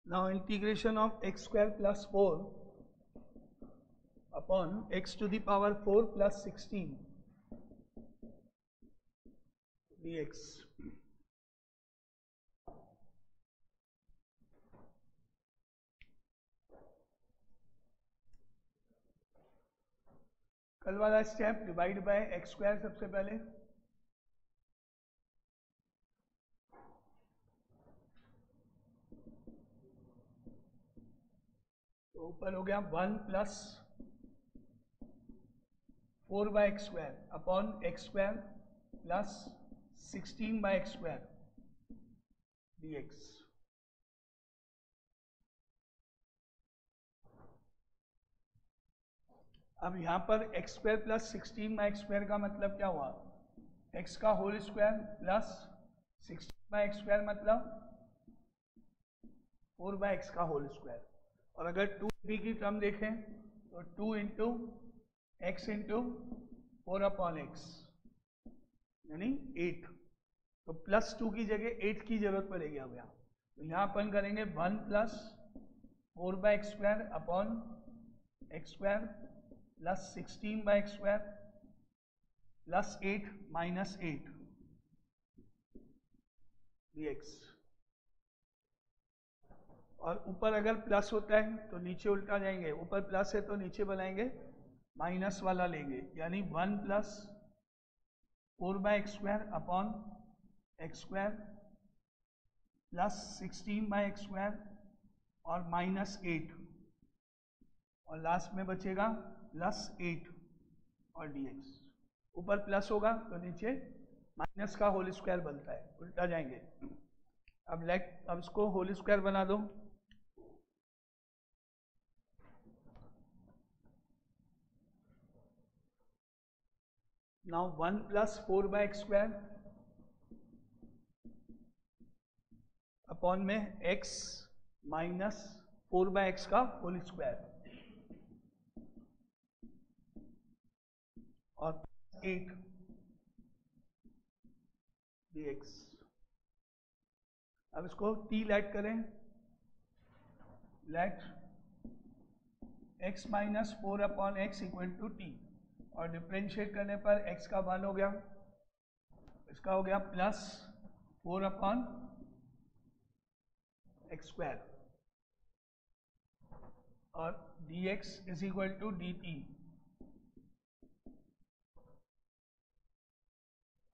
Now integration of x square plus 4 upon x to the power 4 plus 16 dx. कल वाला step divide by x square सबसे पहले, तो ऊपर हो गया 1 plus 4 by x square upon x square plus 16 by x square dx. अब यहाँ पर x square plus 16 by x square का मतलब क्या हुआ? एक्स का whole square plus 16 by x square मतलब 4 बाय एक्स का होल स्क्वायर. और अगर 2b की टर्म देखें तो 2 into x into 4 upon x यानी 8. तो प्लस 2 की जगह 8 की जरूरत पड़ेगी अब यहाँ. तो यहाँ अपन करेंगे 1 plus 4 by x square upon x square plus 16 by x square plus 8 minus 8 dx. और ऊपर अगर प्लस होता है तो नीचे उल्टा जाएंगे, ऊपर प्लस है तो नीचे बनाएंगे माइनस वाला लेंगे, यानी 1 plus 4 by x square upon x square plus 16 by x square और माइनस 8 और लास्ट में बचेगा प्लस 8 और dx. ऊपर प्लस होगा तो नीचे माइनस का होल स्क्वायर बनता है, उल्टा जाएंगे. अब इसको होल स्क्वायर बना दो. Now 1 plus 4 by x square upon में x माइनस 4 बाय एक्स का होल स्क्वायर और 8 dx. अब इसको t लेट करें, let x minus 4 upon x equal to t, और डिफ्रेंशिएट करने पर x का 1 हो गया, इसका हो गया प्लस 4 अपॉन एक्स स्क्वायर और dx is equal to dt.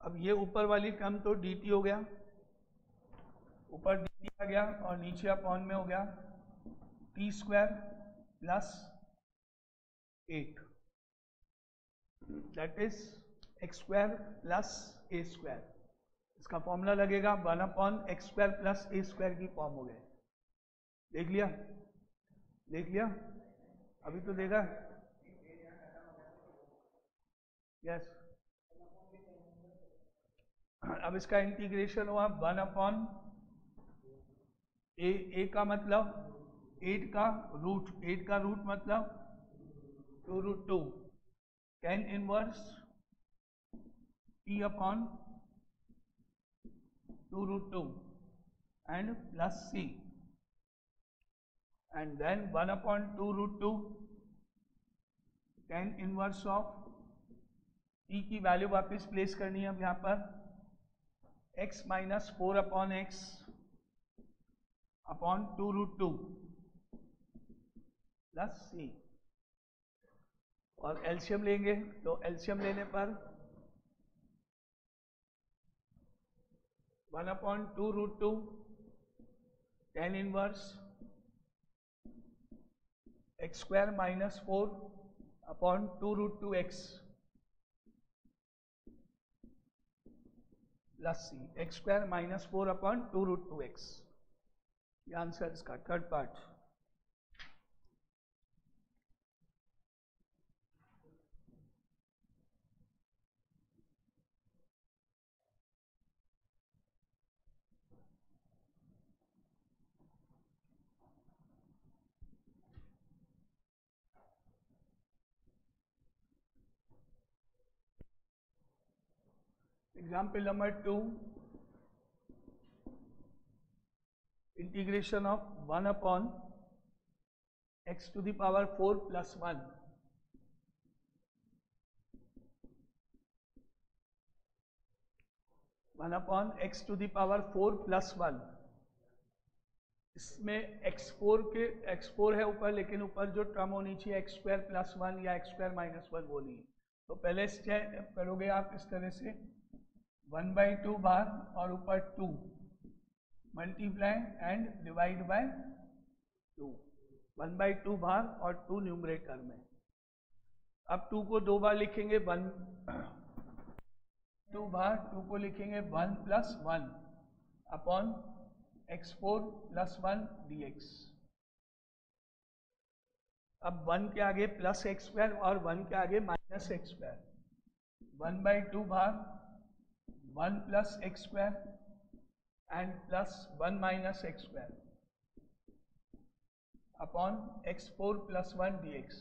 अब ये ऊपर वाली टर्म तो dt हो गया, ऊपर dt आ गया और नीचे अपॉन में हो गया t square plus 8, that is x square plus a square. इसका फॉर्मूला लगेगा 1 upon x square plus a square की फॉर्म हो गए. देख लिया, देख लिया, अभी तो देखा. यस. अब इसका इंटीग्रेशन हुआ 1 अपॉन ए का मतलब 8 का रूट मतलब 2√2 tan inverse p upon 2√2 and plus c and then 1 upon 2√2 tan inverse of t की वैल्यू वापस प्लेस करनी है. अब यहाँ पर x minus 4 upon x upon 2√2 plus c, और एलसीएम लेंगे तो एलसीएम लेने पर 1/2 tan inverse x square minus 4/2 plus c, x square minus 4/2 ये आंसर इसका third part. Example number 2, integration of 1/x to the power 4 plus 1 1/x to the power 4 plus 1। इसमें x4 है ऊपर, लेकिन ऊपर जो टर्म होनी चाहिए x स्क्वायर प्लस 1 या x स्क्वायर माइनस 1 वो नहीं है। तो पहले स्टेप करोगे आप इस तरह से 1/2 बार और ऊपर 2 मल्टीप्लाई एंड डिवाइड बाय 2, 1/2 बार और 2 न्यूमरेटर में। अब 2 को 2 बार लिखेंगे 2 बार 2 को लिखेंगे 1 plus 1 upon x4 plus 1 dx। अब 1 के आगे प्लस एक्स स्क्वायर और 1 के आगे माइनस एक्स स्क्वायर, 1/2 बार 1 plus x square and plus 1 minus x square upon x4 plus 1 dx।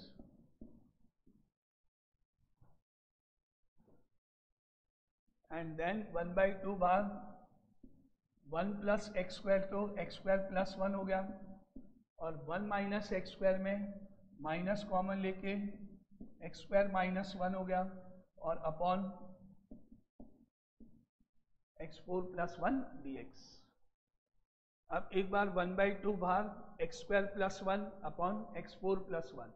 And then 1/2 बार 1 प्लस एक्स स्क्वायर, तो एक्स स्क्वायर प्लस 1 हो गया, और 1 माइनस एक्स स्क्वायर में माइनस कॉमन लेके एक्स स्क्वायर माइनस 1 हो गया, और अपॉन x4 प्लस 1 dx। अब एक बार 1/2 बार x square plus 1 upon x4 plus 1,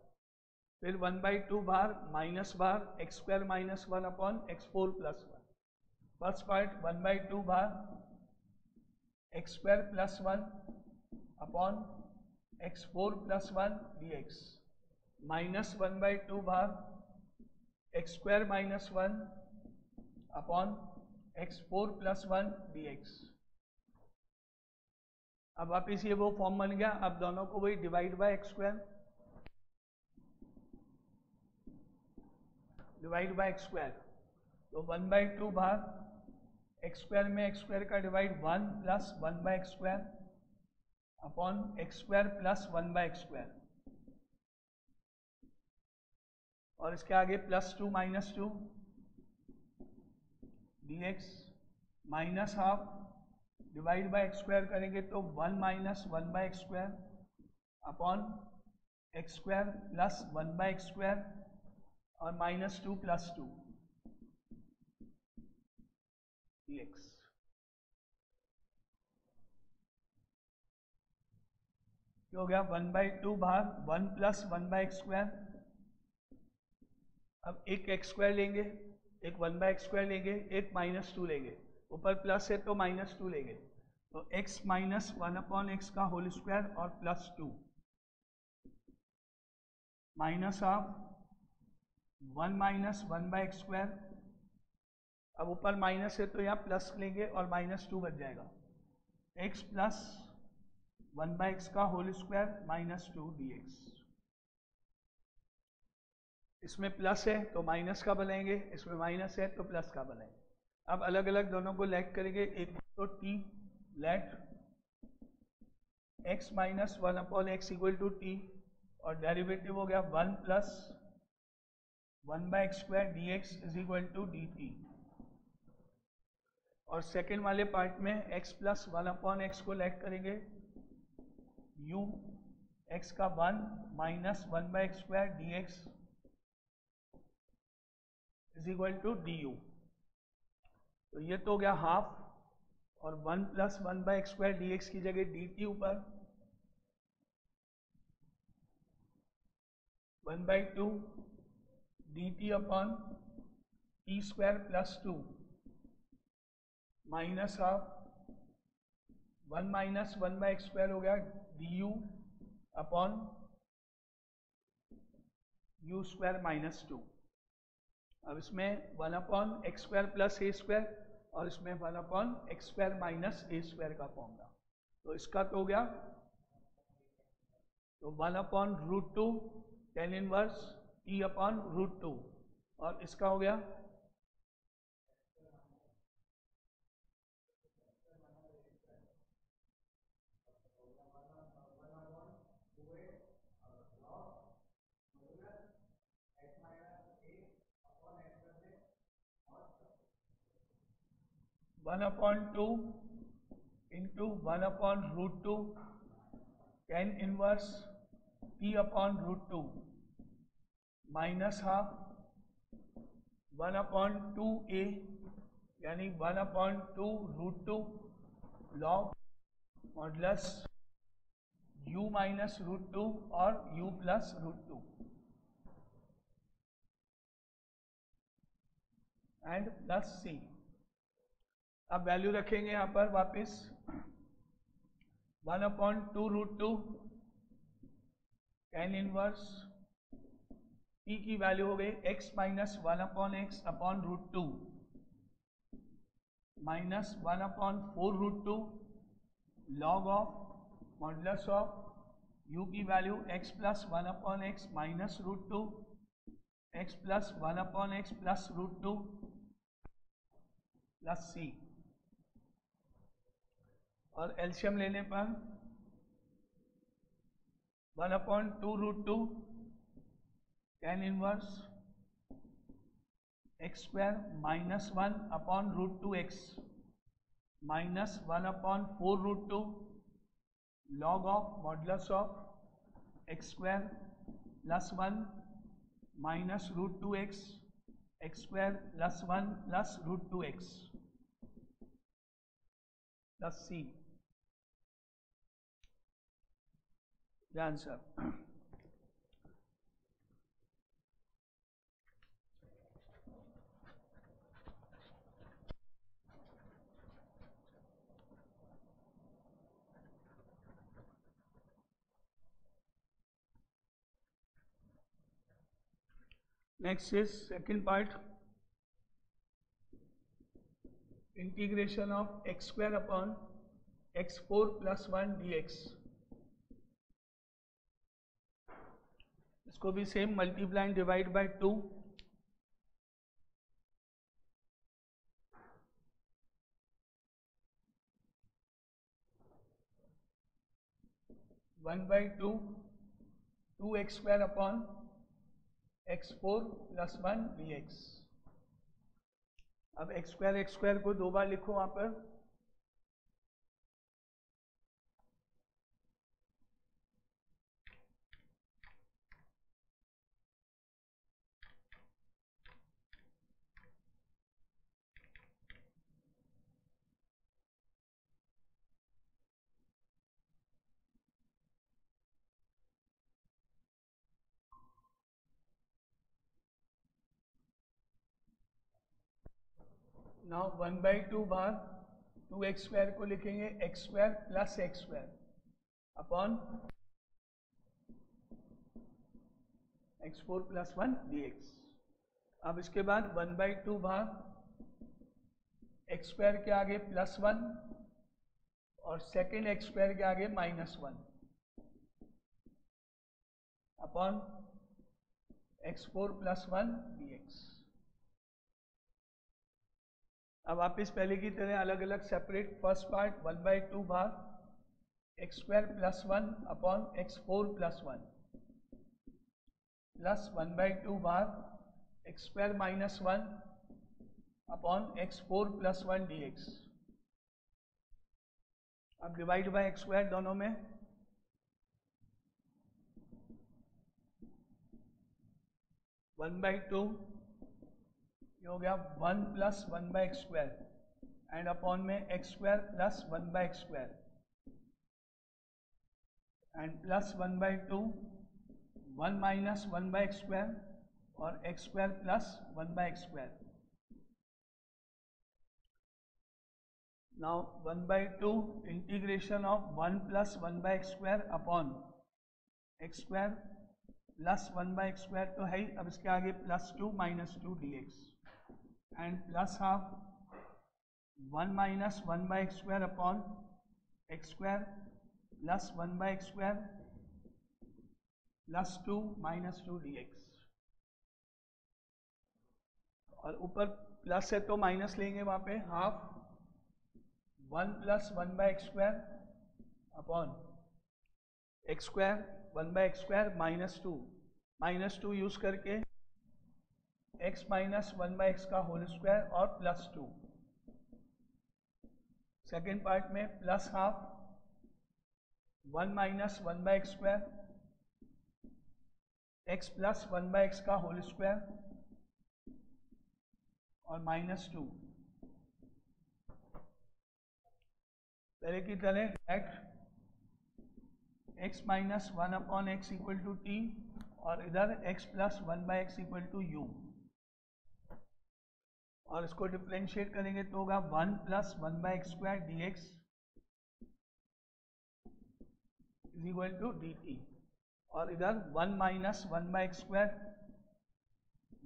फिर 1/2 बार x square minus 1 upon x4 plus 1। First part 1/2 बार x square plus 1 upon x4 plus 1 dx, minus 1/2 बार x square minus 1 upon x4 plus 1 dx। अब वापिस ये वो फॉर्म बन गया। अब दोनों को वही divide by x square, divide by x square, तो 1/2 बार एक्स स्क्वायर में एक्स स्क्वायर का divide 1 plus 1 by x square upon x square plus 1 by x square, और इसके आगे plus 2 minus 2 dx, minus half divide by x square करेंगे तो 1 minus 1 by x square upon x square plus 1 by x square, और minus 2 plus 2 dx। क्या हो गया 1/2 बार 1 प्लस 1 बाय एक्स स्क्वायर। अब एक एक्स स्क्वायर लेंगे, एक 1 बाय एक्स स्क्वायर लेंगे, एक माइनस 2 लेंगे, ऊपर प्लस है तो माइनस 2 लेंगे, तो x माइनस 1 अपॉन एक्स का होल स्क्वायर और plus 2 minus of 1 minus 1 by x square. अब ऊपर माइनस है तो यहाँ प्लस लेंगे और माइनस 2 बच जाएगा, x प्लस 1 बाय एक्स का होल स्क्वायर माइनस 2 dx। इसमें प्लस है तो माइनस का बनाएंगे, इसमें माइनस है तो प्लस का बनाएंगे। अब अलग अलग दोनों को लेट करेंगे, एक तो t let x minus 1 upon x equal to t, और डेरिवेटिव हो गया 1 plus 1 by x square dx is equal to dt। और सेकेंड वाले पार्ट में x प्लस 1 अपॉन एक्स को लेट करेंगे, u x का 1 minus 1 by x square dx is equal to du। तो ये तो हो गया हाफ, और 1 plus 1 by x square dx की जगह dt ऊपर 1/2 dt upon t square plus 2 minus half 1 minus 1 by x square हो गया d u upon u square minus 2। अब इसमें 1 upon x square plus a square और इसमें 1 upon x square minus a square का फॉर्मूला। तो इसका तो हो गया, तो 1 upon root 2 tan inverse T upon root 2 और इसका हो गया one upon two into 1 upon root 2 tan inverse T upon root 2 minus half 1 upon 2a यानी 1 upon 2 root 2 log modulus u minus root 2 और u plus root 2 and plus c। अब value रखेंगे यहाँ पर वापस 1 upon 2 root 2 tan inverse t की value हो गई x minus 1 upon x upon root 2 minus 1 upon 4 root 2 log of modulus of u की value x plus 1 upon x minus root 2 x plus 1 upon x plus root 2 plus c। और LCM लेने पर 1 upon 2 root 2 tan inverse x square minus 1 upon root 2 x minus 1 upon 4 root 2 log of modulus of x square plus 1 minus root 2 x square plus 1 plus root 2 x plus c. The answer. Next is second part, integration of x square upon x4 plus 1 dx। इसको भी same multiply and divide by 2 1 by 2 2x square upon x4 plus 1 dx। अब x square को दो बार लिखो वहां पर, now 1 by 2 bar 2x square को लिखेंगे x square plus x square upon x4 plus 1 dx। अब इसके बाद 1 बाई 2 बार एक्स स्क्वायर के आगे प्लस 1 और सेकेंड एक्स स्क्वायर के आगे minus 1 upon x4 plus 1 dx। अब वापिस पहले की तरह अलग अलग सेपरेट, फर्स्ट पार्ट 1 बाई 2 भाग x square plus 1 upon x4 plus 1 plus 1 by 2 भाग x square minus 1 upon x4 plus 1 dx। अब डिवाइड बाय एक्स स्क्वायर दोनों में, वन बाई 2 ये हो गया 1 plus 1 by x square and upon में x square plus 1 by x square and plus 1 by 2 1 minus 1 by x square और x square plus 1 by x square Now 1/2 integration of 1 plus 1 by x square upon x square plus 1 by x square तो है ही, अब इसके आगे +2 - 2 dx and plus half 1 minus 1 by x square upon x square plus 1 by x square plus 2 minus 2 dx। और ऊपर plus है तो minus लेंगे, वहां पे half 1 plus 1 by x square upon x square 1 by x square -2 use करके x minus 1 by x का whole square और +2। सेकेंड पार्ट में plus half 1 minus 1 by x square x plus 1 by x का whole square और -2। पहले की तरह let x minus 1 upon x equal to t और इधर x plus 1 by x equal to u, और इसको डिफरेंशिएट करेंगे तो होगा 1 plus 1 by x square dx is equal to dt, और इधर 1 minus 1 by x square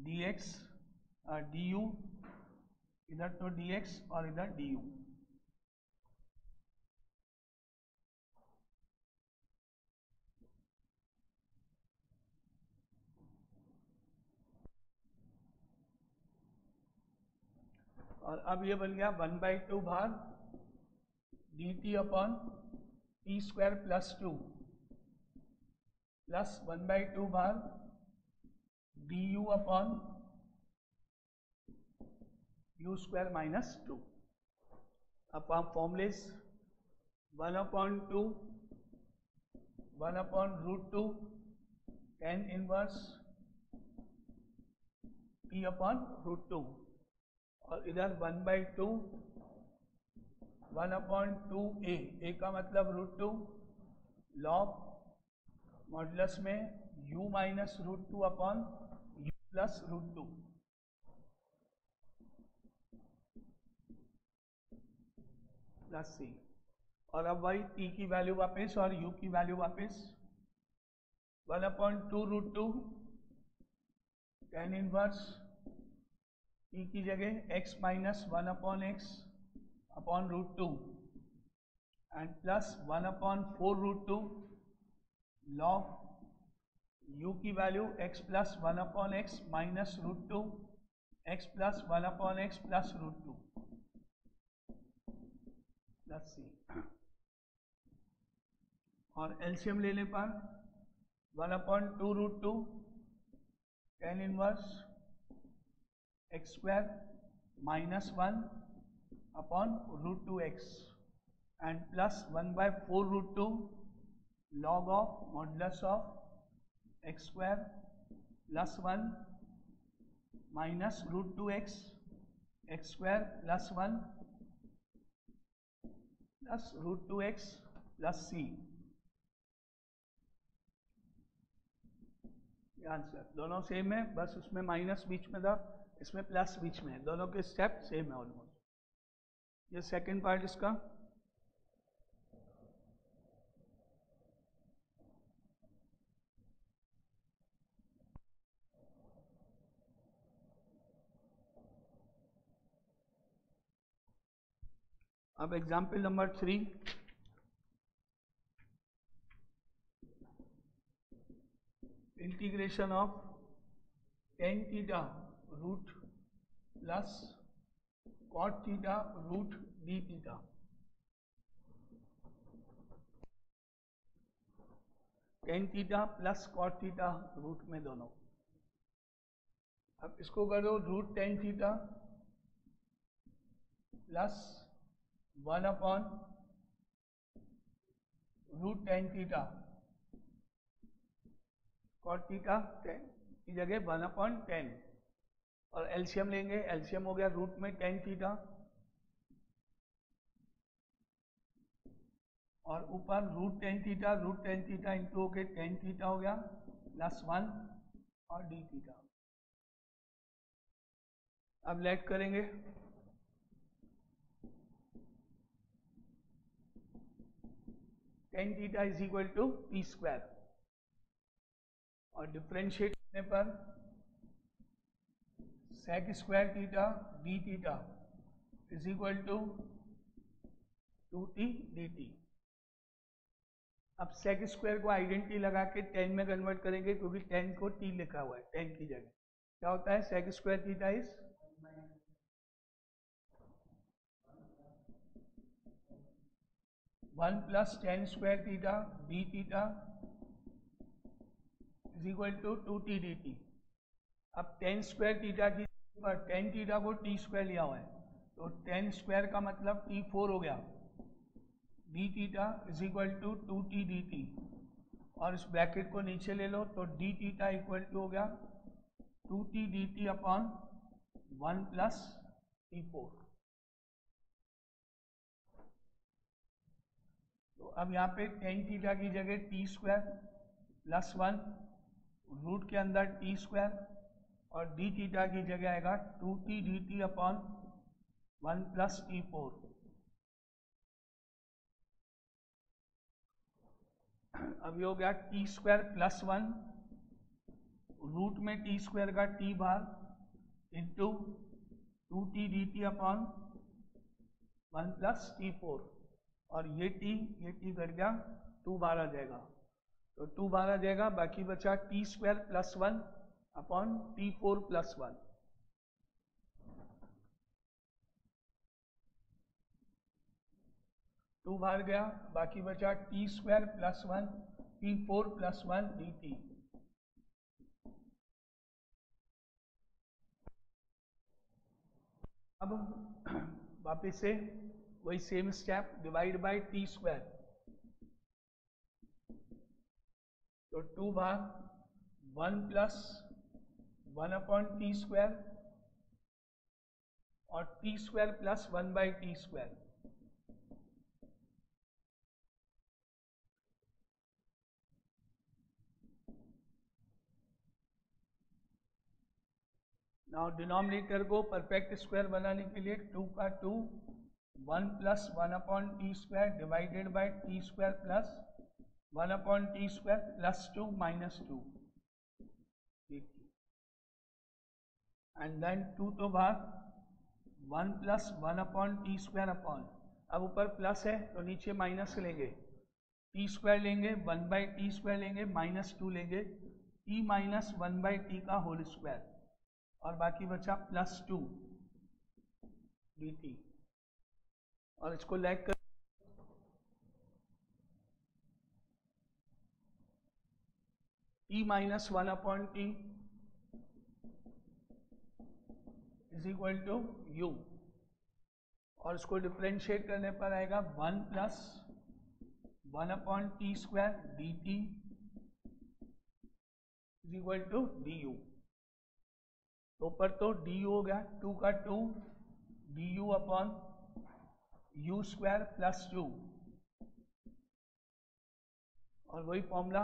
dx du, इधर तो dx और इधर du। और अब ये बन गया 1/2 भाग dt upon t square plus 2 plus 1/2 भाग du upon u square minus 2। अब आप formulas 1/2 1/√2 tan inverse t upon √2, और इधर 1/2 1/2a, a का मतलब √2 लॉग मॉडुलस में u minus √2 upon u plus √2 plus c। और अब वही t की वैल्यू वापस और u की वैल्यू वापस 1/2√2 tan इनवर्स t की जगह x minus 1 upon x upon √2 and plus 1/4√2 log u की value x plus 1 upon x minus √2 x plus 1 upon x plus √2 plus c। और एलसीएम लेने पर 1/2√2 tan inverse x square minus 1 upon √2x and plus 1/4√2 log of modulus of x square plus 1 minus √2x x square plus 1 plus √2x plus c। Answer दोनों same है, बस उसमें minus बीच में था, इसमें प्लस बीच में है, दोनों के स्टेप सेम है ऑलमोस्ट। ये सेकंड पार्ट इसका। अब example number 3, integration of tan theta root plus cot theta root d theta. tan theta plus cot theta root में दोनों। अब इसको करो root tan theta plus 1/√tan theta, cot theta की जगह 1/10, और एलसीएम लेंगे, एलसीएम हो गया रूट में tan थीटा और ऊपर रूट tan थीटा इंटू हो के tan थीटा हो गया प्लस 1 और d थीटा। अब लेट करेंगे tan theta is equal to t square, और डिफ्रेंशिएट करने पर sec square theta d theta is equal to 2t dt। अब sec स्क्वायर को आइडेंटिटी लगा के tan में कन्वर्ट करेंगे, क्योंकि tan को t लिखा हुआ है, tan की जगह क्या होता है, sec square theta is 1 plus tan square theta d theta is equal to 2t dt। अब tan स्क्वायर थीटा की पर tan थीटा को t स्क्वायर लिया हुआ है, तो tan स्क्वायर का मतलब t4 हो गया, d theta is equal to 2t dt, और इस ब्रैकेट को नीचे ले लो तो d थीटा इक्वल टू हो गया 2t dt upon 1 plus t4। तो अब यहाँ पे tan थीटा की जगह t स्क्वायर प्लस 1 रूट के अंदर t स्क्वायर, और d थीटा की जगह आएगा 2t dt upon 1 plus t4। अब ये हो गया टी स्क्वायर प्लस 1 रूट में टी स्क्वायर का t बार into 2t dt upon 1 plus t4, और ये t कट गया 2 बार आ जाएगा, तो 2 बार आ जाएगा, बाकी बचा t square plus 1 upon t4 plus 1। Two बाहर गया, बाकी बचा t square plus 1 t4 plus 1 dt। अब वापिस से वही same step, divide by t square, तो 2 बार 1 प्लस 1 अपॉन टी स्क्वायर और t square plus 1 by t square. Now denominator को परफेक्ट स्क्वायर बनाने के लिए 2 का 2 1 plus 1 upon t square divided by t square plus 1 upon t square plus 2 minus 2, and then 2 तो बाहर 1 plus 1 upon t square upon, अब ऊपर plus है तो नीचे माइनस लेंगे, टी स्क्वायर लेंगे 1 बाई टी स्क्वायर लेंगे माइनस 2 लेंगे, टी माइनस 1 बाई टी का होल स्क्वायर, और बाकी बचा प्लस 2 dt, और इसको लैग कर t minus 1 upon t is equal to u, और इसको डिफ्रेंशिएट करने पर आएगा 1 plus 1 upon t square d t is equal to d u. तो ऊपर तो डी यू हो गया, 2 का 2 d u upon u square plus 2, और वही formula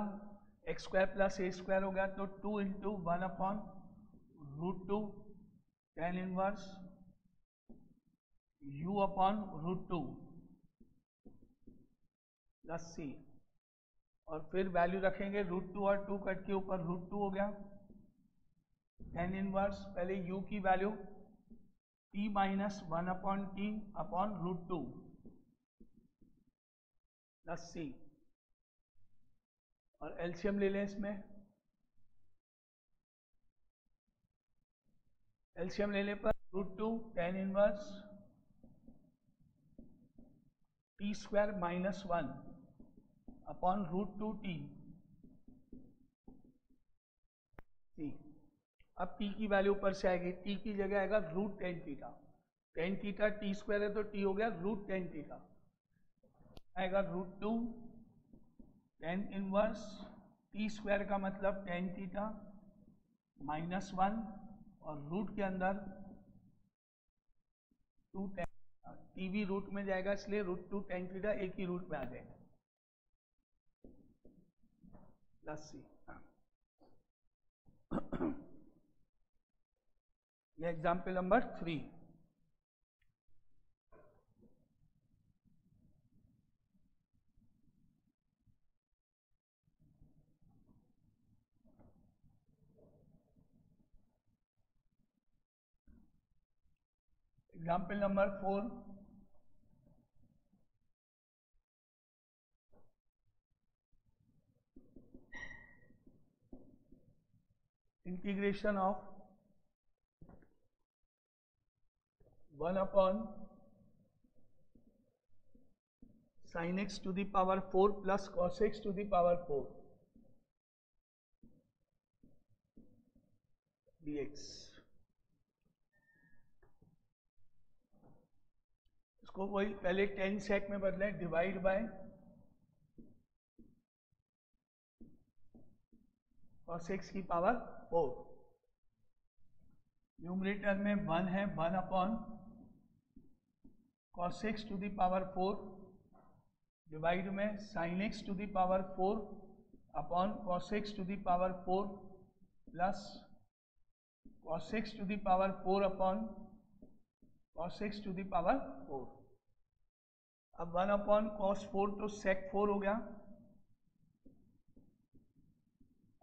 x square plus a square हो गया, तो 2 into 1 upon root 2 tan inverse u upon root 2 plus c, और फिर वैल्यू रखेंगे रूट 2 और 2 कट के ऊपर रूट 2 हो गया, tan इनवर्स पहले u की value t minus 1 upon t upon root 2 plus c, और एलसीएम ले लें इसमें, एलसीएम लेने पर root 2 tan inverse t square minus 1 upon root 2 t. अब t की वैल्यू ऊपर से आएगी, t की जगह आएगा root tan theta, tan theta t square है तो t हो गया रूट टेन थीटा, आएगा root 2 tan inverse t square का मतलब टेन थीटा माइनस 1, और रूट के अंदर 2 tan, टी भी रूट में जाएगा इसलिए रूट 2 tan थीटा एक ही रूट में आ जाएगा, प्लस सी। ये example number 3। Example number 4, integration of 1 upon sin x to the power 4 plus cos x to the power 4 dx। इसको वही पहले 10 sec में बदलें, डिवाइड बाय cos x की पावर 4। न्यूमरेटर में 1 है, 1 upon cos x to the power 4 divide में sin x to the power 4 upon cos x to the power 4 plus cos x to the power 4 upon cos x to the power 4। अब 1 upon cos 4 तो sec 4 हो गया,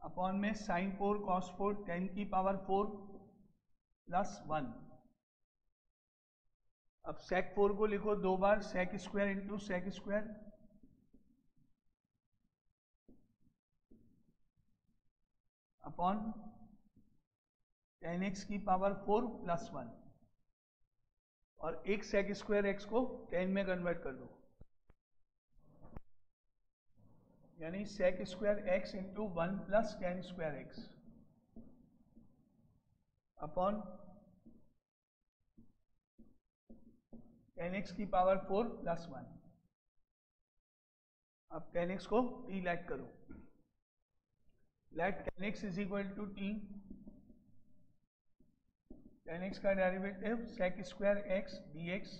upon में sin 4 cos 4 10 की power 4 plus 1। अब sec 4 को लिखो 2 बार, sec square into sec square upon 10x की पावर 4 प्लस 1, और एक sec स्क्वायर x को 10 में कन्वर्ट कर दो, यानी sec square x into 1 plus 10 square x upon 10x की पावर 4 प्लस 1। अब 10x को t लेट करो, let 10x is equal to t, 10x का derivative sec square x dx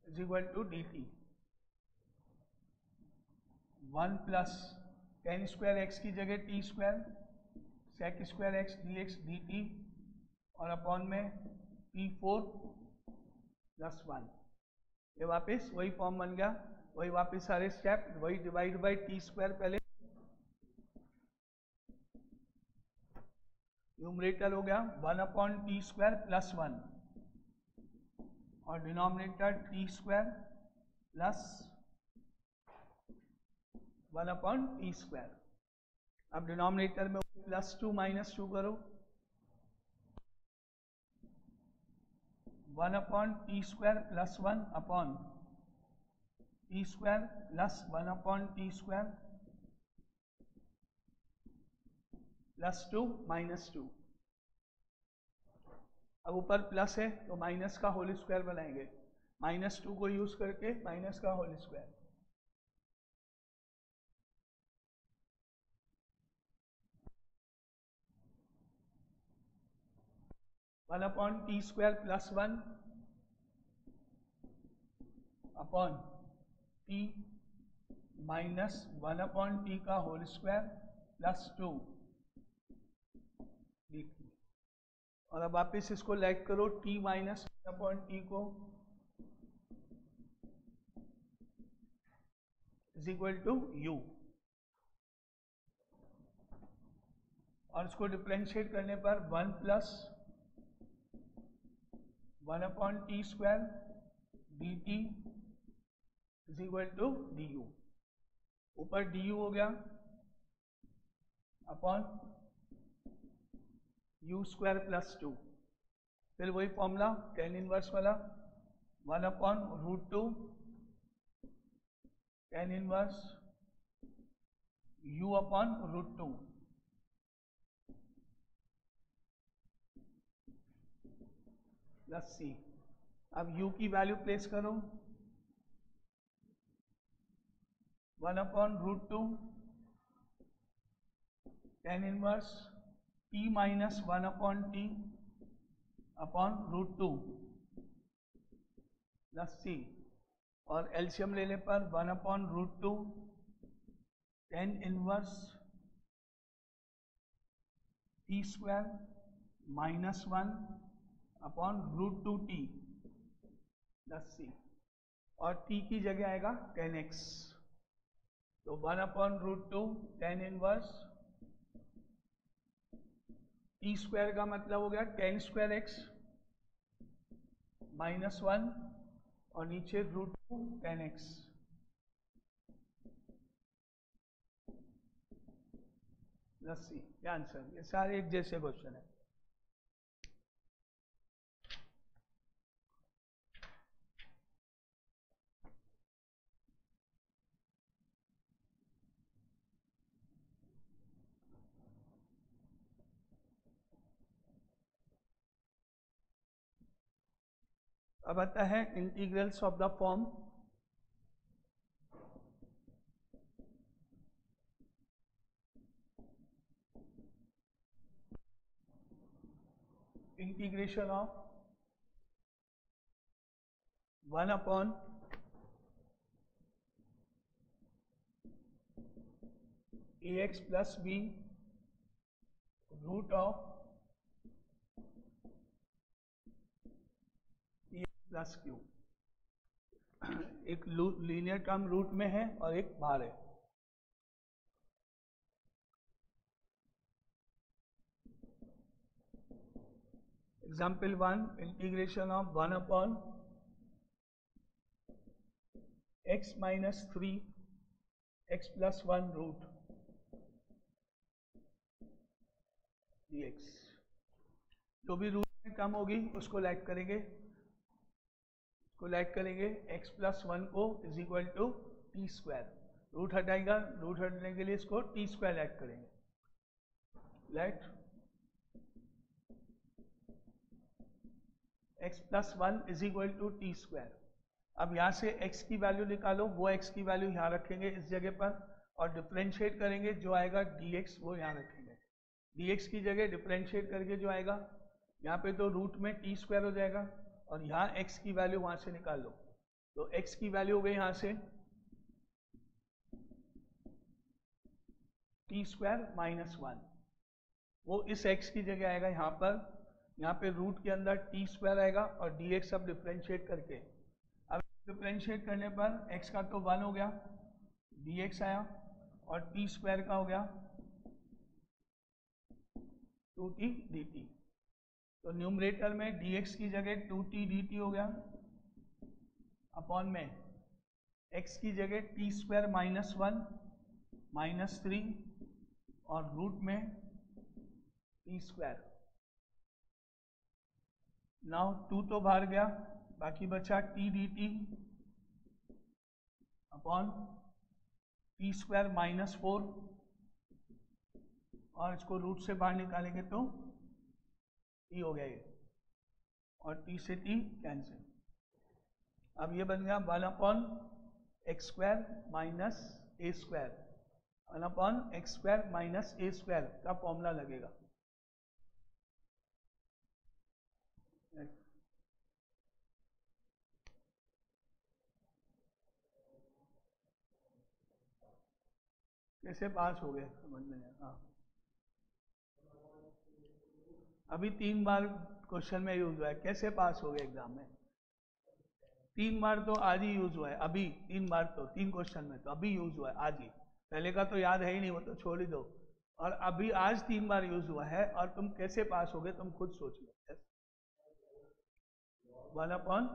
is equal to dt। 1 plus 10 square x की जगह t square sec square x dx dt, और upon में p4 plus 1। ये वापस वही form बन गया, वही वापस सारे स्टेप, वही डिवाइड बाय t स्क्वायर पहले, न्यूमरेटर हो गया 1 अपॉन टी स्क्वायर प्लस 1 और denominator T square plus 1 upon t square. अब डिनोमिनेटर में प्लस 2 माइनस 2 करो, 1 upon t square plus 1 upon t square plus 1 upon t square plus 2 minus 2। अब ऊपर plus है तो माइनस का होल स्क्वायर बनाएंगे, माइनस 2 को यूज करके माइनस का whole square, one upon t square plus 1 upon t minus 1 upon t का होल स्क्वायर प्लस 2 dt। और अब वापिस इसको लेट करो, t माइनस 1 अपॉन टी को इज इक्वल टू u, और इसको डिफरेंशिएट करने पर 1 plus 1 upon t square d t is equal to d u. ऊपर डी यू हो गया अपॉन यू स्क्वायर प्लस 2, फिर वही फॉर्मूला टेन इनवर्स वाला, 1 upon root 2 tan inverse u upon root 2 plus c। अब u की वैल्यू प्लेस करो, 1 upon root 2 tan inverse t minus 1 upon t upon root 2 plus c, और LCM लेने पर 1 upon root 2 tan inverse t square minus 1 upon root 2 t plus c, और t की जगह आएगा 10x, तो 1 upon root 2 tan inverse t square का मतलब हो गया 10 स्क्वायर x -1 और नीचे √2 10x प्लस c। क्या आंसर? ये सारे एक जैसे क्वेश्चन है। अब आता है integrals of the form integration of 1 upon ax plus b root of plus q. एक लीनियर टर्म रूट में है और एक बाहर है। Example 1, integration of 1 upon x minus 3 x plus 1 root dx। जो भी रूट में कम होगी उसको लैग करेंगे, x प्लस 1 को is equal to t square. Root हटाएगा, रूट हटने के लिए इसको टी स्क्वायर ऐड करेंगे। Let x plus 1 is equal to t square. अब यहाँ से x की वैल्यू निकालो, वो x की वैल्यू यहाँ रखेंगे इस जगह पर और डिफरेंशिएट करेंगे, जो आएगा dx वो यहाँ रखेंगे। dx की जगह डिफरेंशिएट करके जो आएगा यहाँ पे तो रूट में टी स्क्वायर हो जाएगा और यहाँ x की वैल्यू वहां से निकाल लो, तो x की वैल्यू हो गई यहाँ से टी स्क्वायर माइनस 1, वो इस x की जगह आएगा यहाँ पर। यहाँ पे रूट के अंदर टी स्क्वायर आएगा और dx अब डिफरेंशिएट करके, अब डिफरेंशिएट करने पर x का तो 1 हो गया, dx आया और टी स्क्वायर का हो गया 2t dt। तो न्यूमरेटर में dx की जगह 2t dt हो गया, अपॉन में x की जगह टी स्क्वायर माइनस 1 माइनस 3 और रूट में टी स्क्वायर। नाउ 2 तो बाहर गया, बाकी बचा T dt upon t square minus 4 और इसको रूट से बाहर निकालेंगे तो टी हो गया ये, और टी से टी कैंसिल। अब ये बन गया 1 upon x square minus a square, 1 upon x square minus a square का फॉर्मूला लगेगा। कैसे पास हो गए समझ में नहीं। हाँ, अभी 3 बार क्वेश्चन में यूज हुआ है, कैसे पास हो गए एग्जाम में? 3 बार तो आज ही यूज हुआ है, अभी 3 बार तो 3 क्वेश्चन में तो अभी यूज हुआ है आज ही, पहले का तो याद है ही नहीं, वो तो छोड़ ही दो। और अभी आज 3 बार यूज हुआ है और तुम कैसे पास हो गए तुम खुद सोच लो। 1 अपॉन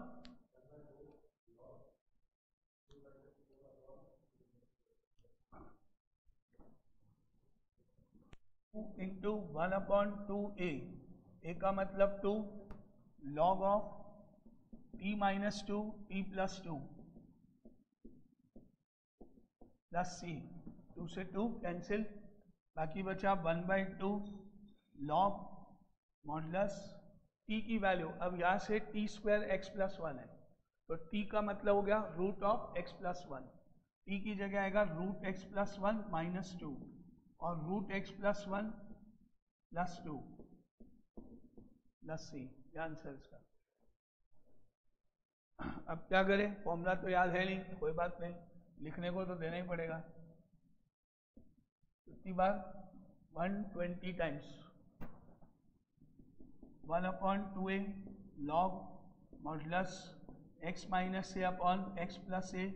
इंटू 1 अपॉन 2a, ए का मतलब 2 log of t minus 2 t plus 2 plus c, 2 से 2 कैंसिल, बाकी बचा 1/2 लॉग मॉडुलस t की वैल्यू। अब यहाँ से टी स्क्वायर एक्स प्लस 1 है तो t का मतलब हो गया root of x plus 1, t की जगह आएगा रूट एक्स प्लस 1 माइनस 2 और root x plus 1 plus 2 plus c। क्या आंसर इसका? अब क्या करें, फॉर्मूला तो याद है नहीं, कोई बात नहीं, लिखने को तो देना ही पड़ेगा। कितनी बार? 120 times 1 upon 2a log modulus x minus a upon x plus a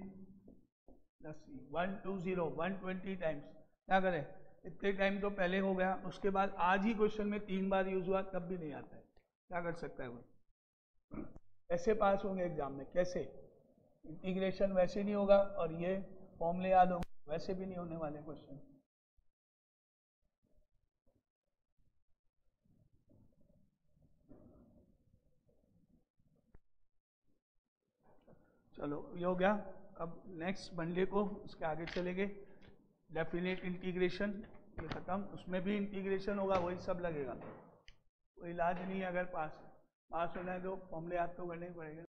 plus c. 120 times. क्या करें, इतने टाइम तो पहले हो गया, उसके बाद आज ही क्वेश्चन में 3 बार यूज हुआ तब भी नहीं आता है, क्या कर सकता है वो? कैसे पास होंगे एग्जाम में, कैसे? इंटीग्रेशन वैसे नहीं होगा और ये फॉर्मूले याद होंगे, वैसे भी नहीं होने वाले क्वेश्चन। चलो ये हो गया। अब नेक्स्ट मंडे को उसके आगे चलेंगे। डेफिनेट इंटीग्रेशन ये खत्म, उसमें भी इंटीग्रेशन होगा, वही सब लगेगा, कोई इलाज नहीं है। अगर पास होना है तो फॉर्मूले याद तो करने ही पड़ेगा।